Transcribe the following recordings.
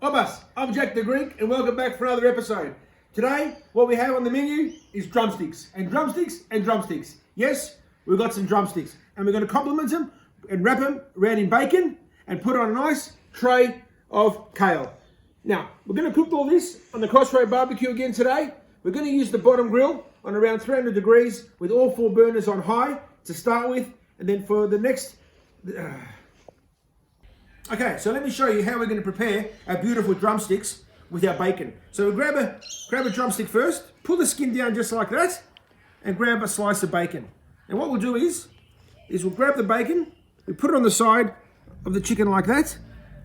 Obas, I'm Jack the Greek and welcome back for another episode. Today, what we have on the menu is drumsticks and drumsticks and drumsticks. Yes, we've got some drumsticks and we're going to complement them and wrap them around in bacon and put on a nice tray of kale. Now, we're going to cook all this on the CrossRay BBQ again today. We're going to use the bottom grill on around 300 degrees with all 4 burners on high to start with, and then for the next... Okay, so let me show you how we're going to prepare our beautiful drumsticks with our bacon. So we grab a drumstick first, pull the skin down just like that, and grab a slice of bacon. And what we'll do is we'll grab the bacon, we put it on the side of the chicken like that,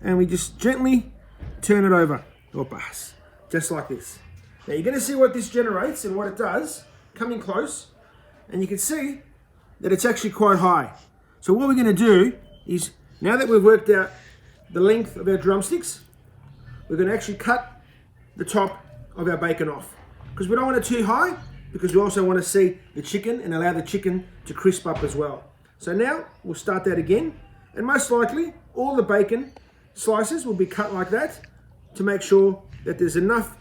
and we just gently turn it over. Opas, just like this. Now you're going to see what this generates and what it does, coming close, and you can see that it's actually quite high. So what we're going to do is, now that we've worked out the length of our drumsticks, we're going to actually cut the top of our bacon off, because we don't want it too high, because we also want to see the chicken and allow the chicken to crisp up as well. So now we'll start that again, and most likely all the bacon slices will be cut like that to make sure that there's enough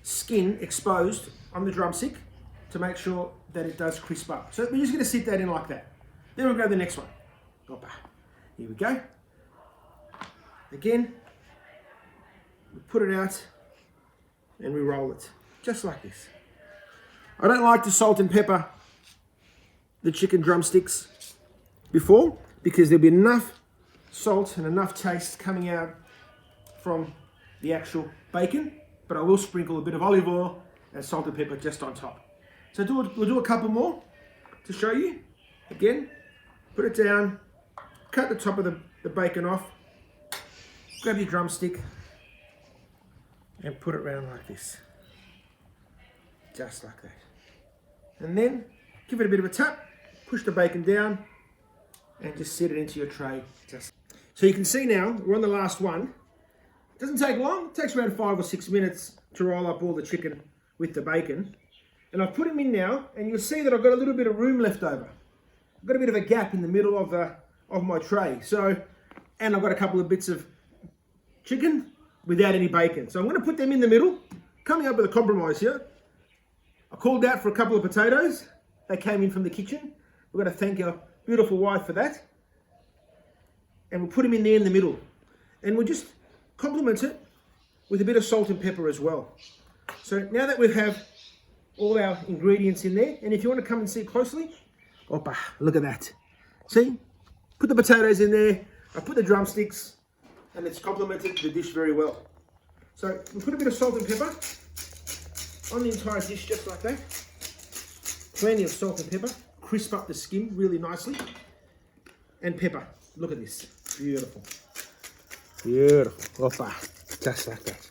skin exposed on the drumstick to make sure that it does crisp up. So we're just going to sit that in like that. Then we'll grab the next one. Opa. Here we go. Again, we put it out and we roll it, just like this. I don't like to salt and pepper the chicken drumsticks before, because there'll be enough salt and enough taste coming out from the actual bacon, but I will sprinkle a bit of olive oil and salt and pepper just on top. So we'll do a couple more to show you. Again, put it down, cut the top of the bacon off, grab your drumstick and put it around like this, just like that. And then give it a bit of a tap, push the bacon down and just set it into your tray. So you can see now, we're on the last one. It doesn't take long, it takes around 5 or 6 minutes to roll up all the chicken with the bacon. And I've put them in now, and you'll see that I've got a little bit of room left over. I've got a bit of a gap in the middle of my tray. And I've got a couple of bits of chicken without any bacon. So I'm going to put them in the middle, coming up with a compromise here. I called out for a couple of potatoes. They came in from the kitchen. We've got to thank our beautiful wife for that. And we'll put them in there in the middle. And we'll just complement it with a bit of salt and pepper as well. So now that we have all our ingredients in there, and if you want to come and see closely, opa, look at that. See? Put the potatoes in there, I put the drumsticks, and it's complemented the dish very well. So we'll put a bit of salt and pepper on the entire dish, just like that. Plenty of salt and pepper, crisp up the skin really nicely. And pepper, look at this, beautiful. Beautiful, opa, just like that.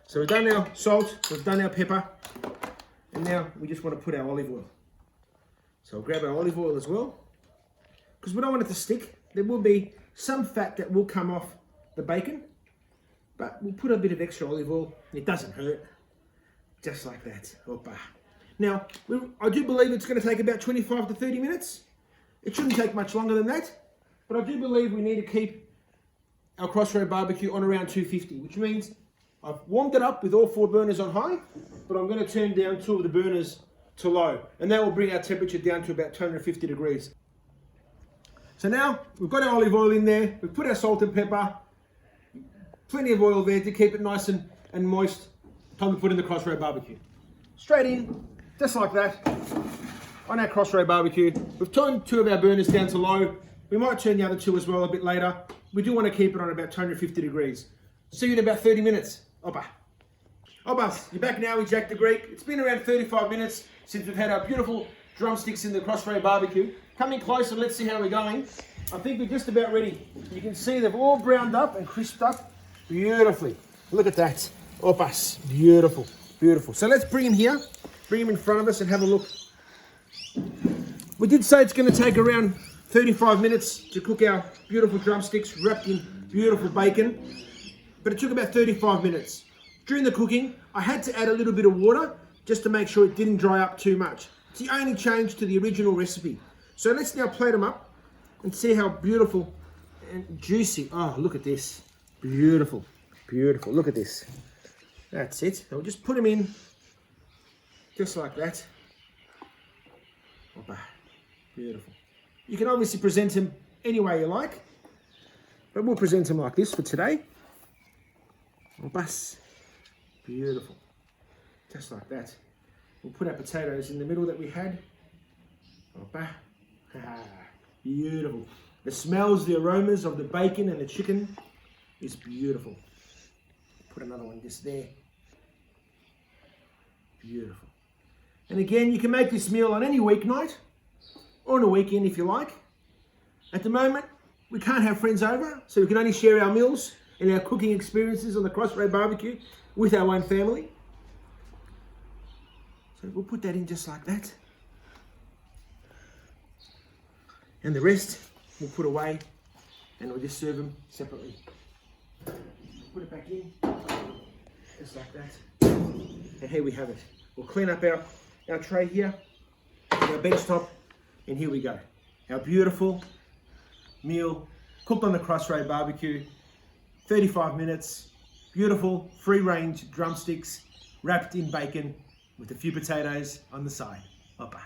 So we've done our salt, we've done our pepper, and now we just want to put our olive oil. So I'll grab our olive oil as well, because we don't want it to stick. There will be some fat that will come off the bacon, but we'll put a bit of extra olive oil, and it doesn't hurt. Just like that. Opa. Now, I do believe it's going to take about 25 to 30 minutes. It shouldn't take much longer than that, but I do believe we need to keep our CrossRay BBQ on around 250, which means I've warmed it up with all 4 burners on high, but I'm going to turn down 2 of the burners to low, and that will bring our temperature down to about 250 degrees. So now we've got our olive oil in there, we've put our salt and pepper, plenty of oil there to keep it nice and moist. Time to put in the CrossRay BBQ. Straight in, just like that, on our CrossRay BBQ. We've turned 2 of our burners down to low. We might turn the other 2 as well a bit later. We do want to keep it on about 250 degrees. See you in about 30 minutes. Opa. Obas, you're back now with Jack the Greek. It's been around 35 minutes since we've had our beautiful drumsticks in the CrossRay BBQ. Coming close and let's see how we're going. I think we're just about ready. You can see they've all browned up and crisped up beautifully. Look at that. Opas, beautiful, beautiful. So let's bring him here, bring him in front of us and have a look. We did say it's going to take around 35 minutes to cook our beautiful drumsticks wrapped in beautiful bacon, but it took about 35 minutes. During the cooking, I had to add a little bit of water just to make sure it didn't dry up too much. It's the only change to the original recipe. So let's now plate them up and see how beautiful and juicy. Oh, look at this. Beautiful. Beautiful. Look at this. That's it. So we'll just put them in just like that. Opa. Beautiful. You can obviously present them any way you like, but we'll present them like this for today. Opa. Beautiful. Just like that. We'll put our potatoes in the middle that we had. Opa. Beautiful. The smells, the aromas of the bacon and the chicken is beautiful. Put another one just there. Beautiful. And again, you can make this meal on any weeknight or on a weekend if you like. At the moment, we can't have friends over, so we can only share our meals and our cooking experiences on the CrossRay BBQ with our own family. So we'll put that in just like that. And the rest we'll put away and we'll just serve them separately. Put it back in, just like that. And here we have it. We'll clean up our tray here, our bench top, and here we go. Our beautiful meal cooked on the CrossRay BBQ, 35 minutes, beautiful free-range drumsticks wrapped in bacon with a few potatoes on the side. Opa.